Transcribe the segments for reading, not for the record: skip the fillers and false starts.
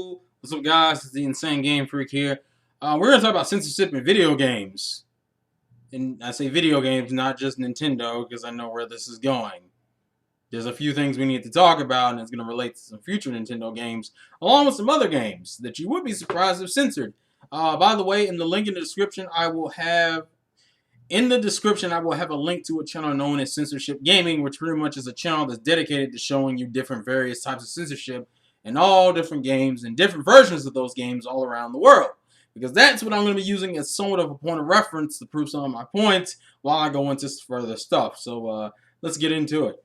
Yo, what's up, guys? It's the Insane Game Freak here. We're gonna talk about censorship in video games, and I say video games, not just Nintendo, because I know where this is going. There's a few things we need to talk about, and it's gonna relate to some future Nintendo games, along with some other games that you would be surprised if censored. By the way, in the link in the description, I will have a link to a channel known as Censorship Gaming, which pretty much is a channel that's dedicated to showing you different various types of censorship in all different games and different versions of those games all around the world. Because that's what I'm going to be using as somewhat of a point of reference to prove some of my points while I go into further stuff. So let's get into it.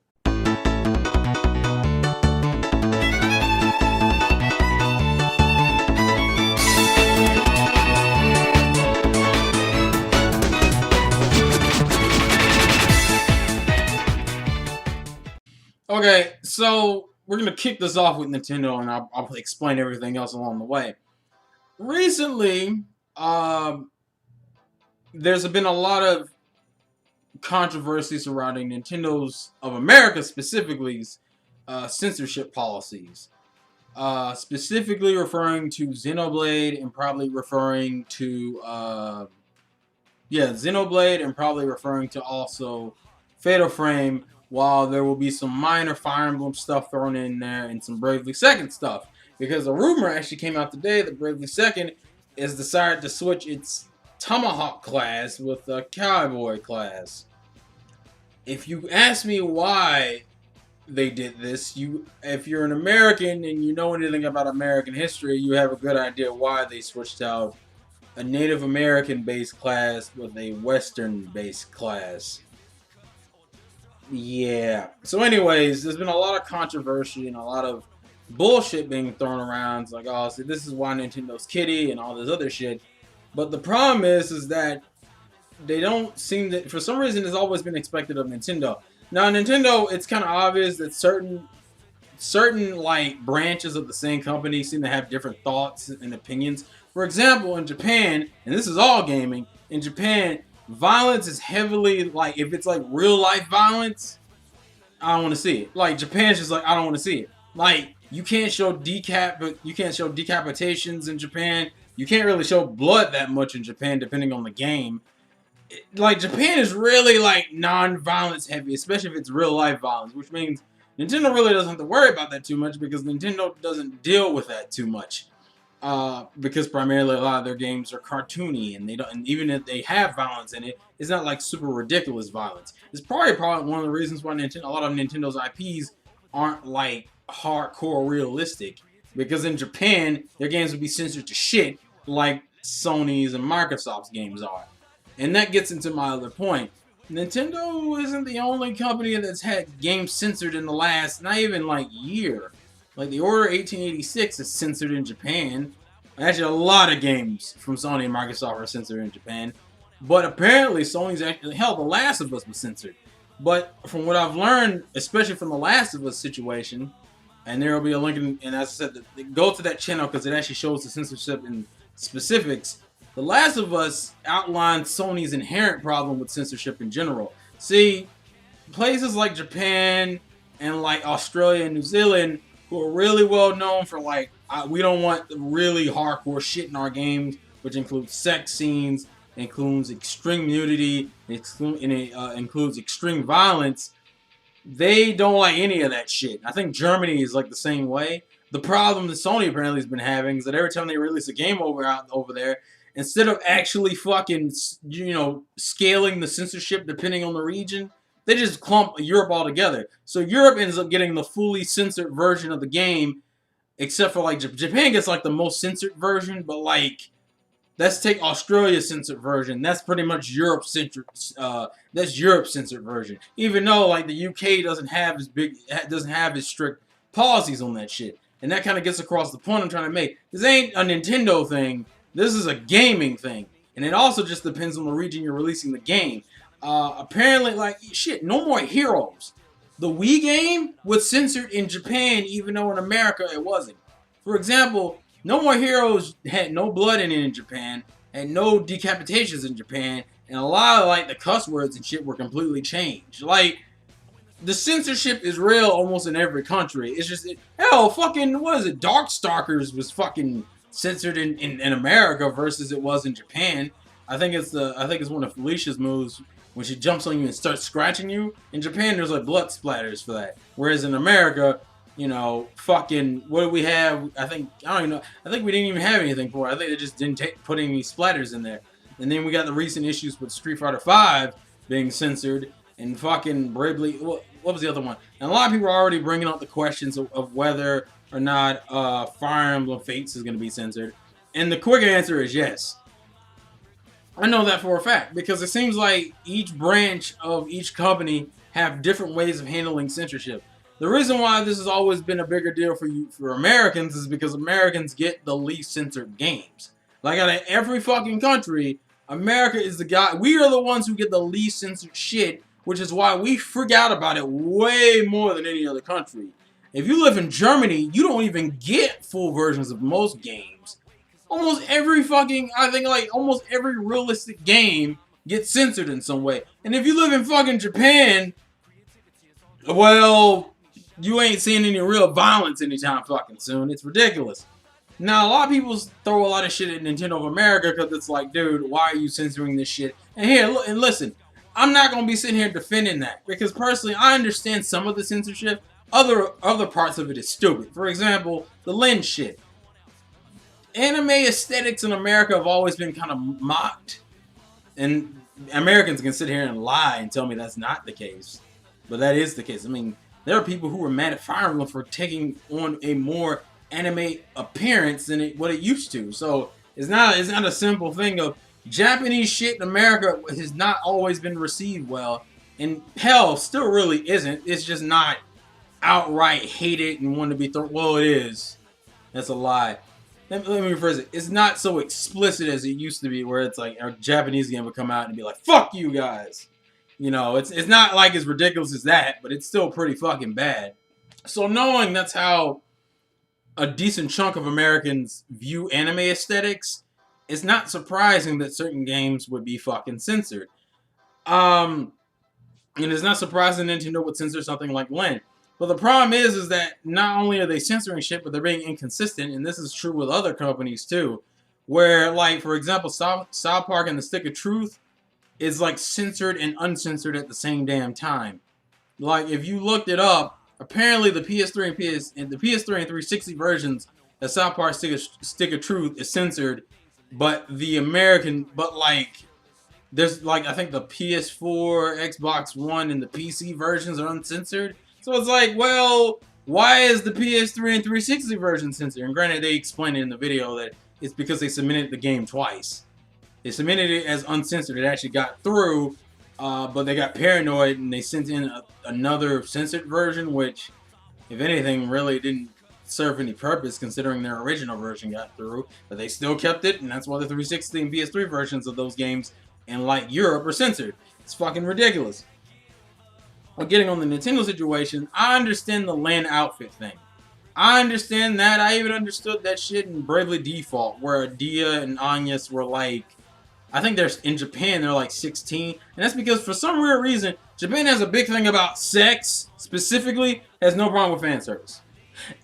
Okay, so we're going to kick this off with Nintendo, and I'll explain everything else along the way. Recently, there's been a lot of controversy surrounding Nintendo's, of America specifically, censorship policies. Specifically referring to Xenoblade and probably referring to, Xenoblade and probably referring to also Fatal Frame, while there will be some minor Fire Emblem stuff thrown in there and some Bravely Second stuff. Because a rumor actually came out today that Bravely Second has decided to switch its Tomahawk class with a Cowboy class. If you ask me why they did this, if you're an American and you know anything about American history, you have a good idea why they switched out a Native American-based class with a Western-based class. Yeah. So anyways, there's been a lot of controversy and a lot of bullshit being thrown around. It's like, oh, see, this is why Nintendo's kitty and all this other shit. But the problem is that they don't seem to, for some reason, it's always been expected of Nintendo. Now, Nintendo, it's kind of obvious that certain like branches of the same company seem to have different thoughts and opinions. For example, in Japan, and this is all gaming, in Japan, violence is heavily, like, if it's like real life violence, I don't want to see it. Like, Japan's just like, I don't want to see it. Like, you can't show decapitations in Japan. You can't really show blood that much in Japan, depending on the game. Like, Japan is really, like, non-violence heavy, especially if it's real life violence, which means Nintendo really doesn't have to worry about that too much, because Nintendo doesn't deal with that too much. Because primarily a lot of their games are cartoony, and they don't, and even if they have violence in it, it's not like super ridiculous violence. It's probably one of the reasons why a lot of Nintendo's IPs aren't like hardcore realistic, because in Japan their games would be censored to shit like Sony's and Microsoft's games are. And that gets into my other point. Nintendo isn't the only company that's had games censored in the last, not even like year. Like, the Order 1886 is censored in Japan. Actually, a lot of games from Sony and Microsoft are censored in Japan. But apparently, Sony's actually... Hell, The Last of Us was censored. But from what I've learned, especially from The Last of Us situation, and there will be a link, and as I said, go to that channel because it actually shows the censorship in specifics. The Last of Us outlines Sony's inherent problem with censorship in general. See, places like Japan and like Australia and New Zealand, who are really well known for, like, we don't want really hardcore shit in our games, which includes sex scenes, includes extreme nudity, includes extreme violence. They don't like any of that shit. I think Germany is like the same way. The problem that Sony apparently has been having is that every time they release a game over there, instead of actually fucking, scaling the censorship depending on the region, they just clump Europe all together. So Europe ends up getting the fully censored version of the game, except for, like, Japan gets, like, the most censored version, but, like, let's take Australia's censored version. That's pretty much Europe's censored. That's Europe's censored version. Even though, like, the UK doesn't have as strict policies on that shit, and that kind of gets across the point I'm trying to make. This ain't a Nintendo thing. This is a gaming thing, and it also just depends on the region you're releasing the game. Apparently, like, shit, No More Heroes. The Wii game was censored in Japan, even though in America it wasn't. For example, No More Heroes had no blood in it in Japan, and no decapitations in Japan, and a lot of, like, the cuss words and shit were completely changed. Like, the censorship is real almost in every country. It's just hell, fucking what is it? Darkstalkers was fucking censored in America versus it was in Japan. I think it's one of Felicia's moves when she jumps on you and starts scratching you. In Japan, there's like blood splatters for that, whereas in America, you know, fucking what do we have? I don't even know. I think we didn't even have anything for it. I think they just didn't put any splatters in there. And then we got the recent issues with Street Fighter V being censored and fucking Bravely. What was the other one? And a lot of people are already bringing up the questions of whether or not Fire Emblem Fates is going to be censored. And the quick answer is yes. I know that for a fact because it seems like each branch of each company have different ways of handling censorship. The reason why this has always been a bigger deal for Americans is because Americans get the least censored games. Like out of every fucking country, America is the guy. We are the ones who get the least censored shit, which is why we freak out about it way more than any other country. If you live in Germany, you don't even get full versions of most games. Almost every fucking, I think like almost every realistic game gets censored in some way. And if you live in fucking Japan, well, you ain't seeing any real violence anytime fucking soon. It's ridiculous. Now, a lot of people throw a lot of shit at Nintendo of America because it's like, dude, why are you censoring this shit? And here, look, and listen, I'm not going to be sitting here defending that because personally, I understand some of the censorship. Other parts of it is stupid. For example, the lens shit. Anime aesthetics in America have always been kind of mocked. And Americans can sit here and lie and tell me that's not the case. But that is the case. I mean, there are people who were mad at Fire Emblem for taking on a more anime appearance than what it used to. So it's not a simple thing of Japanese shit in America has not always been received well. And hell, still really isn't. It's just not outright hated and want to be thrown. Well, it is. That's a lie. Let me rephrase it. It's not so explicit as it used to be, where it's like a Japanese game would come out and be like, "Fuck you guys." You know, it's not like as ridiculous as that, but it's still pretty fucking bad. So knowing that's how a decent chunk of Americans view anime aesthetics, it's not surprising that certain games would be fucking censored. And it's not surprising Nintendo would censor something like Len. But the problem is that not only are they censoring shit, but they're being inconsistent, and this is true with other companies too. Where, like, for example, South Park and the Stick of Truth is like censored and uncensored at the same damn time. Like, if you looked it up, apparently the PS3 and the PS3 and 360 versions of South Park Stick of Truth is censored, but there's like I think the PS4, Xbox One, and the PC versions are uncensored. So it's like, well, why is the PS3 and 360 version censored? And granted, they explained it in the video that it's because they submitted the game twice. They submitted it as uncensored. It actually got through, but they got paranoid and they sent in another censored version, which, if anything, really didn't serve any purpose considering their original version got through. But they still kept it, and that's why the 360 and PS3 versions of those games in like Europe are censored. It's fucking ridiculous. But getting on the Nintendo situation, I understand the LAN outfit thing. I understand that. I even understood that shit in Bravely Default, where Dia and Agnes were like, I think in Japan they're like 16, and that's because for some weird reason, Japan has a big thing about sex, specifically, has no problem with fan service.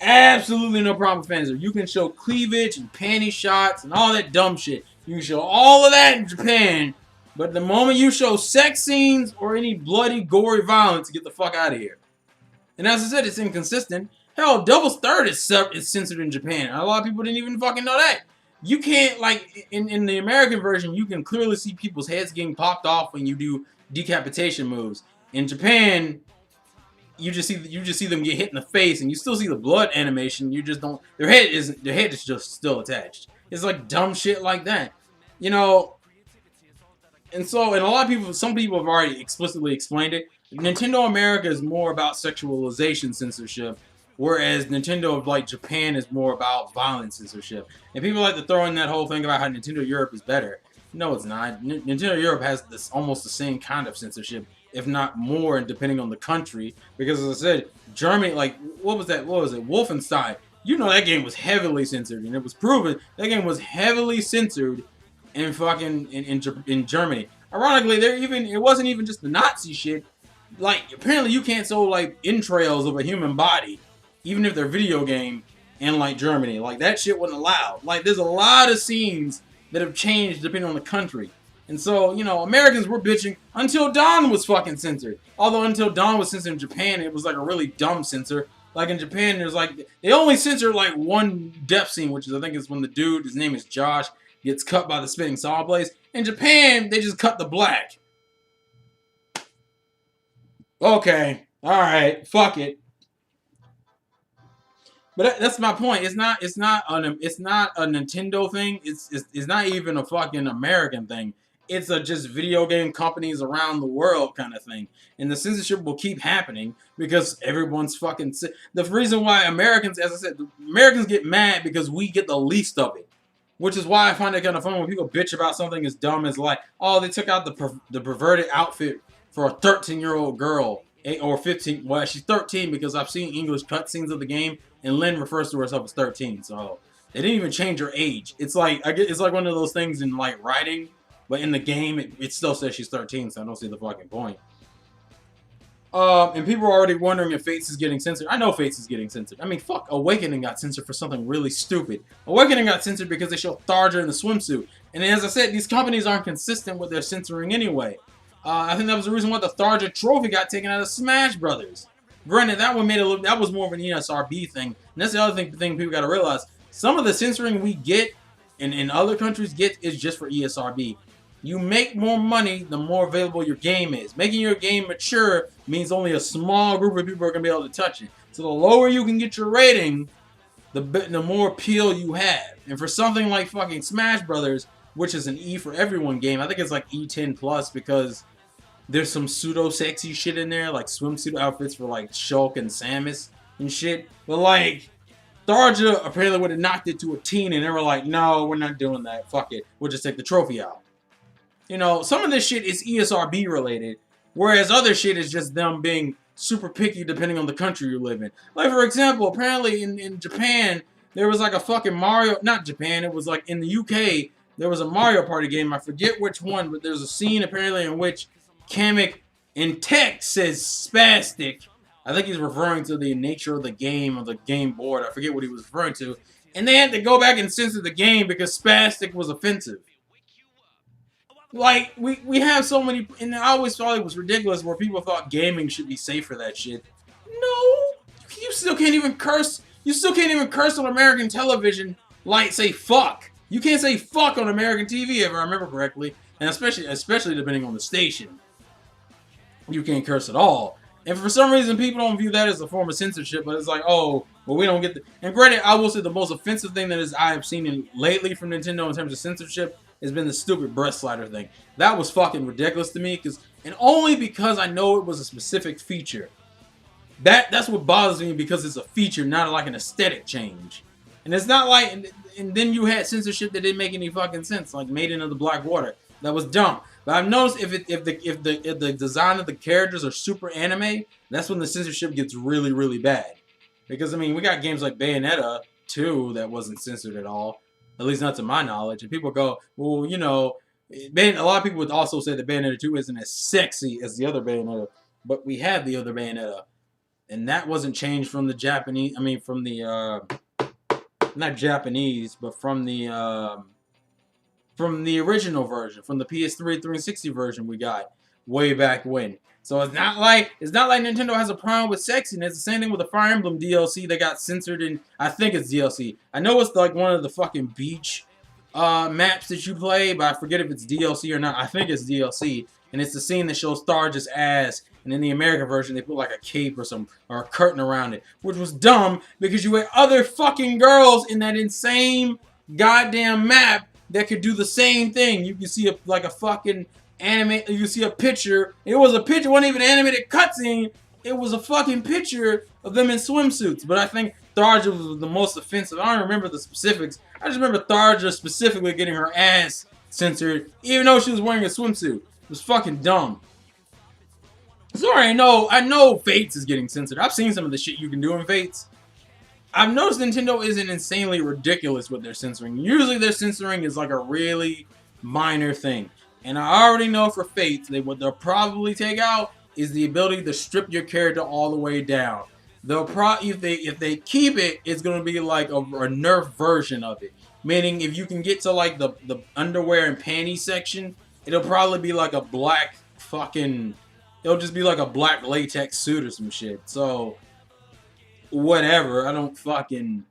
Absolutely no problem with fan service. You can show cleavage and panty shots and all that dumb shit. You can show all of that in Japan, but the moment you show sex scenes or any bloody, gory violence, get the fuck out of here. And as I said, it's inconsistent. Hell, Devil's Third is censored in Japan. A lot of people didn't even fucking know that. You can't, like, in the American version, you can clearly see people's heads getting popped off when you do decapitation moves. In Japan, you just see them get hit in the face, and you still see the blood animation. You just don't. Their head is just still attached. It's like dumb shit like that, you know. And a lot of people, some people have already explicitly explained it. Nintendo America is more about sexualization censorship, whereas Nintendo of like Japan is more about violence censorship. And people like to throw in that whole thing about how Nintendo Europe is better. No, it's not. Nintendo Europe has this almost the same kind of censorship, if not more, depending on the country. Because as I said, Germany, like what was it? Wolfenstein. You know that game was heavily censored, and it was proven that game was heavily censored in fucking in Germany. Ironically, it wasn't even just the Nazi shit. Like, apparently you can't show like entrails of a human body, even if they're video game, in like Germany. Like, that shit wasn't allowed. Like, there's a lot of scenes that have changed depending on the country. And so, you know, Americans were bitching until Dawn was fucking censored. Although until Dawn was censored in Japan, it was like a really dumb censor. Like in Japan, there's like, they only censor like one death scene, which is, I think, is when the dude, his name is Josh, gets cut by the spinning saw blades. In Japan, they just cut the black. Okay, all right, fuck it. But that's my point. It's not a Nintendo thing. It's not even a fucking American thing. It's a just video game companies around the world kind of thing. And the censorship will keep happening because everyone's fucking. The reason why Americans, as I said, Americans get mad because we get the least of it. Which is why I find it kind of fun when people bitch about something as dumb as like, oh, they took out the perverted outfit for a 13-year-old girl. Or 15. Well, she's 13 because I've seen English cutscenes of the game, and Lynn refers to herself as 13. So they didn't even change her age. It's like it's like one of those things in like writing, but in the game it still says she's 13. So I don't see the fucking point. And people are already wondering if Fates is getting censored. I know Fates is getting censored. I mean, fuck, Awakening got censored for something really stupid. Awakening got censored because they show Tharja in the swimsuit. And as I said, these companies aren't consistent with their censoring anyway. I think that was the reason why the Tharja trophy got taken out of Smash Brothers. Granted, that one that was more of an ESRB thing. And that's the other thing people got to realize. Some of the censoring we get and in other countries get is just for ESRB. You make more money the more available your game is. Making your game mature means only a small group of people are going to be able to touch it. So the lower you can get your rating, the more appeal you have. And for something like fucking Smash Brothers, which is an E for everyone game, I think it's like E10 plus because there's some pseudo-sexy shit in there, like swimsuit outfits for like Shulk and Samus and shit. But like, Tharja apparently would have knocked it to a teen and they were like, no, we're not doing that. Fuck it. We'll just take the trophy out. You know, some of this shit is ESRB related, whereas other shit is just them being super picky depending on the country you live in. Like, for example, apparently in Japan, there was like a fucking Mario, not Japan, it was like in the UK, there was a Mario Party game, I forget which one, but there's a scene apparently in which Kamek in text says spastic. I think he's referring to the nature of the game, or the game board, I forget what he was referring to. And they had to go back and censor the game because spastic was offensive. Like, we have so many, and I always thought it was ridiculous where people thought gaming should be safe for that shit. No! You still can't even curse. You still can't even curse on American television like say fuck. You can't say fuck on American TV if I remember correctly. And especially depending on the station. You can't curse at all. And for some reason, people don't view that as a form of censorship, but it's like, oh, well, we don't get the... And granted, I will say the most offensive thing that I have seen lately from Nintendo in terms of censorship has been the stupid breast slider thing. That was fucking ridiculous to me, and only because I know it was a specific feature. That's what bothers me, because it's a feature, not like an aesthetic change. And it's not like... And then you had censorship that didn't make any fucking sense, like Maiden of the Black Water. That was dumb. But I've noticed if the design of the characters are super anime, that's when the censorship gets really, really bad. Because, I mean, we got games like Bayonetta 2 that wasn't censored at all. At least not to my knowledge. And people go, well, you know, a lot of people would also say that Bayonetta 2 isn't as sexy as the other Bayonetta. But we have the other Bayonetta. And that wasn't changed from the Japanese, I mean, from the, not Japanese, but from the original version, from the PS3 360 version we got way back when. So it's not like Nintendo has a problem with sexiness. It's the same thing with the Fire Emblem DLC that got censored in, I think it's DLC. I know it's like one of the fucking beach maps that you play, but I forget if it's DLC or not. I think it's DLC. And it's the scene that shows Tharja's ass, and in the American version they put like a cape or a curtain around it, which was dumb because you had other fucking girls in that insane goddamn map that could do the same thing. You can see like a fucking anime. You see a picture. It was a picture. It wasn't even an animated cutscene. It was a fucking picture of them in swimsuits. But I think Tharja was the most offensive. I don't remember the specifics. I just remember Tharja specifically getting her ass censored, even though she was wearing a swimsuit. It was fucking dumb. Sorry, I know Fates is getting censored. I've seen some of the shit you can do in Fates. I've noticed Nintendo isn't insanely ridiculous with their censoring. Usually their censoring is like a really minor thing. And I already know for Fates, what they'll probably take out is the ability to strip your character all the way down. They'll if they keep it, it's gonna be like a nerf version of it. Meaning, if you can get to like the underwear and panties section, it'll probably be like a black fucking. It'll just be like a black latex suit or some shit. So whatever. I don't fucking.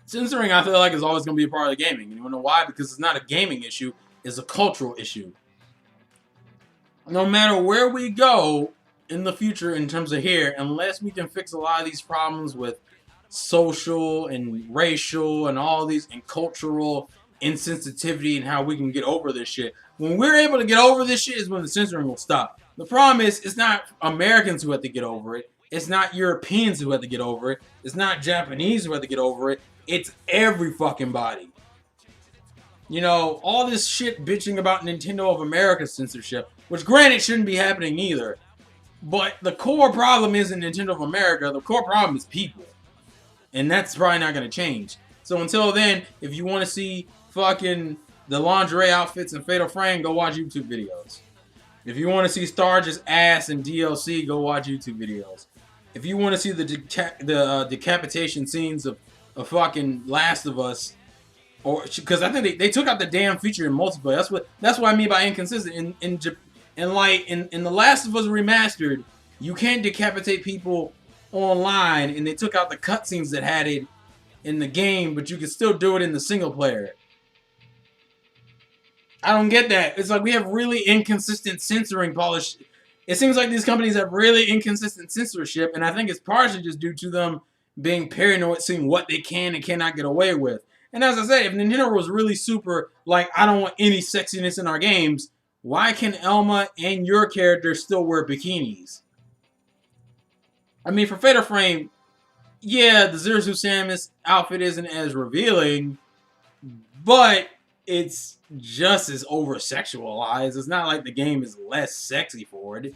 Censoring, I feel like, is always going to be a part of the gaming. You know why? Because it's not a gaming issue. It's a cultural issue. No matter where we go in the future in terms of here, unless we can fix a lot of these problems with social and racial and all these and cultural insensitivity and how we can get over this shit. When we're able to get over this shit is when the censoring will stop. The problem is, it's not Americans who have to get over it. It's not Europeans who have to get over it. It's not Japanese who have to get over it. It's every fucking body. You know, all this shit bitching about Nintendo of America censorship, which granted shouldn't be happening either. But the core problem isn't Nintendo of America. The core problem is people. And that's probably not going to change. So until then, if you want to see fucking the lingerie outfits in Fatal Frame, go watch YouTube videos. If you want to see Starge's ass in DLC, go watch YouTube videos. If you want to see the decapitation scenes of fucking Last of Us, or because I think they took out the damn feature in multiplayer. That's what I mean by inconsistent. In the Last of Us Remastered, you can't decapitate people online, and they took out the cutscenes that had it in the game, but you can still do it in the single player. I don't get that. It's like we have really inconsistent censoring polish. It seems like these companies have really inconsistent censorship, and I think it's partially just due to them being paranoid, seeing what they can and cannot get away with. And as I said, if Nintendo was really super, like, I don't want any sexiness in our games, why can Elma and your character still wear bikinis? I mean, for Fatal Frame, yeah, the Zero Suit Samus outfit isn't as revealing, but it's just as over-sexualized. It's not like the game is less sexy for it.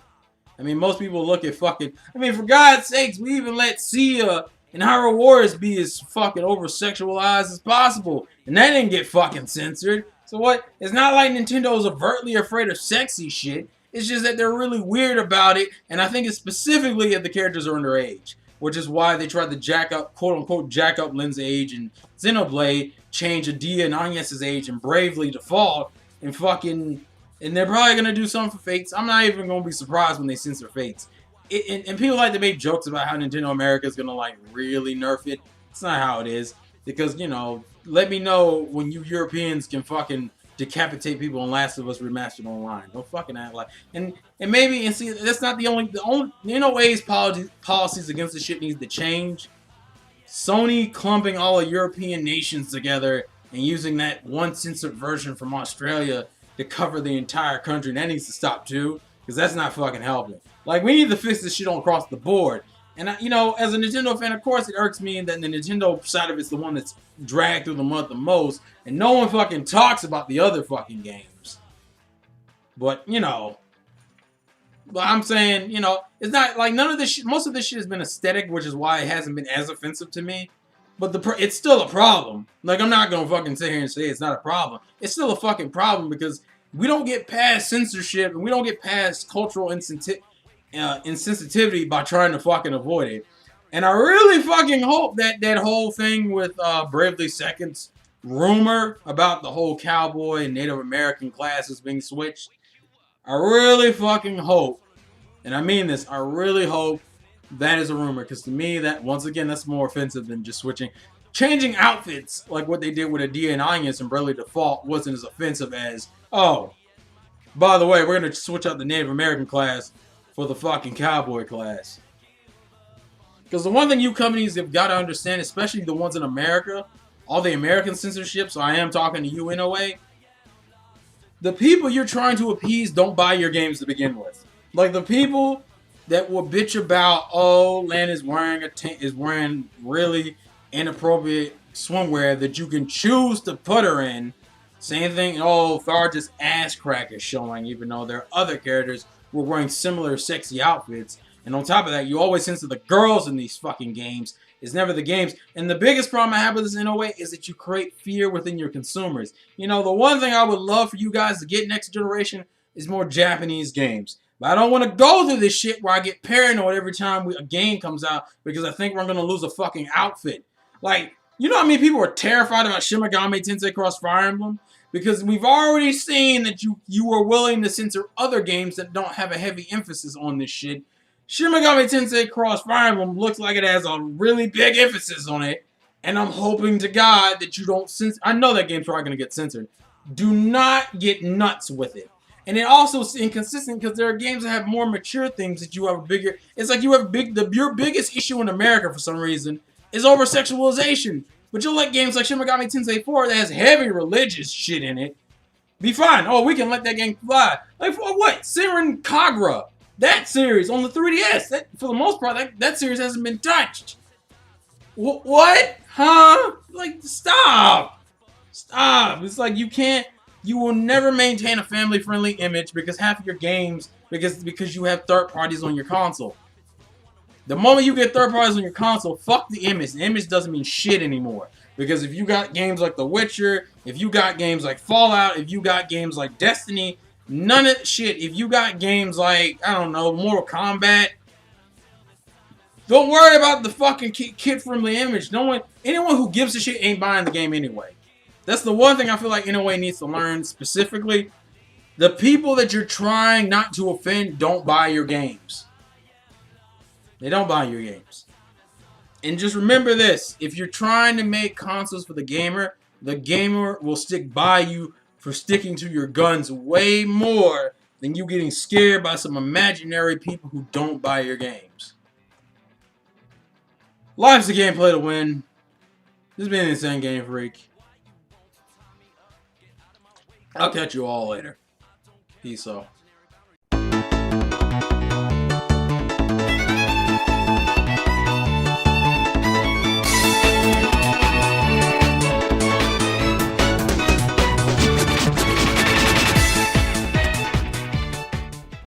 I mean, most people look at fucking... I mean, for God's sakes, we even let Sia and Hyrule Warriors be as fucking over-sexualized as possible. And that didn't get fucking censored. So what? It's not like Nintendo's overtly afraid of sexy shit. It's just that they're really weird about it. And I think it's specifically if the characters are underage. Which is why they tried to jack up, quote-unquote, jack up Lynn's age in Xenoblade, change Adia and Agnes' age in Bravely Default, and fucking... And they're probably going to do something for Fates. I'm not even going to be surprised when they censor Fates. And people like to make jokes about how Nintendo America is going to, like, really nerf it. It's not how it is. Because, you know, let me know when you Europeans can fucking decapitate people in Last of Us Remastered online. Don't fucking act like... And maybe, and see, that's not the only... You know ways policies against this shit needs to change? Sony clumping all the European nations together and using that one censored version from Australia to cover the entire country. That needs to stop too, because that's not fucking helping. Like, we need to fix this shit on across the board. And, you know, as a Nintendo fan, of course, it irks me that the Nintendo side of it's the one that's dragged through the mud the most, and no one fucking talks about the other fucking games. But, you know, but I'm saying, you know, it's not, like, none of this shit, most of this shit has been aesthetic, which is why it hasn't been as offensive to me. But it's still a problem. Like, I'm not gonna fucking sit here and say it's not a problem. It's still a fucking problem because we don't get past censorship and we don't get past cultural insensitivity by trying to fucking avoid it. And I really fucking hope that that whole thing with Bravely Second's rumor about the whole cowboy and Native American classes being switched, I really fucking hope, and I mean this, I really hope that is a rumor, because to me, that, once again, that's more offensive than just switching. Changing outfits, like what they did with Adia and Agnes and Bravely Default, wasn't as offensive as, oh, by the way, we're going to switch out the Native American class for the fucking cowboy class. Because the one thing you companies have got to understand, especially the ones in America, all the American censorship, so I am talking to you in a way, the people you're trying to appease don't buy your games to begin with. Like, the people that will bitch about, oh, Lan is wearing really inappropriate swimwear that you can choose to put her in. Same thing, oh, Tharja's ass crack is showing, even though there are other characters who are wearing similar sexy outfits. And on top of that, you always censor the girls in these fucking games. It's never the games. And the biggest problem I have with this in a way is that you create fear within your consumers. You know, the one thing I would love for you guys to get next generation is more Japanese games. But I don't want to go through this shit where I get paranoid every time a game comes out because I think we're going to lose a fucking outfit. Like, you know how many people are terrified about Shin Megami Tensei Cross Fire Emblem? Because we've already seen that you are willing to censor other games that don't have a heavy emphasis on this shit. Shin Megami Tensei Cross Fire Emblem looks like it has a really big emphasis on it. And I'm hoping to God that you don't censor. I know that game's probably going to get censored. Do not get nuts with it. And it also is inconsistent because there are games that have more mature things that you have a bigger. It's like you have your biggest issue in America for some reason is over sexualization. But you'll let games like Shin Megami Tensei 4 that has heavy religious shit in it be fine. Oh, we can let that game fly. Like for what? Siren Kagura. That series on the 3DS. That for the most part, that series hasn't been touched. What? Huh? Like stop. Stop. It's like you will never maintain a family-friendly image because half of your games because you have third parties on your console. The moment you get third parties on your console, fuck the image. The image doesn't mean shit anymore. Because if you got games like The Witcher, if you got games like Fallout, if you got games like Destiny, none of shit. If you got games like, I don't know, Mortal Kombat, don't worry about the fucking kid-friendly image. Anyone who gives a shit ain't buying the game anyway. That's the one thing I feel like NOA needs to learn specifically. The people that you're trying not to offend don't buy your games. They don't buy your games. And just remember this. If you're trying to make consoles for the gamer will stick by you for sticking to your guns way more than you getting scared by some imaginary people who don't buy your games. Life's a gameplay to win. This has been Insane Game Freak. I'll catch you all later. Peace out.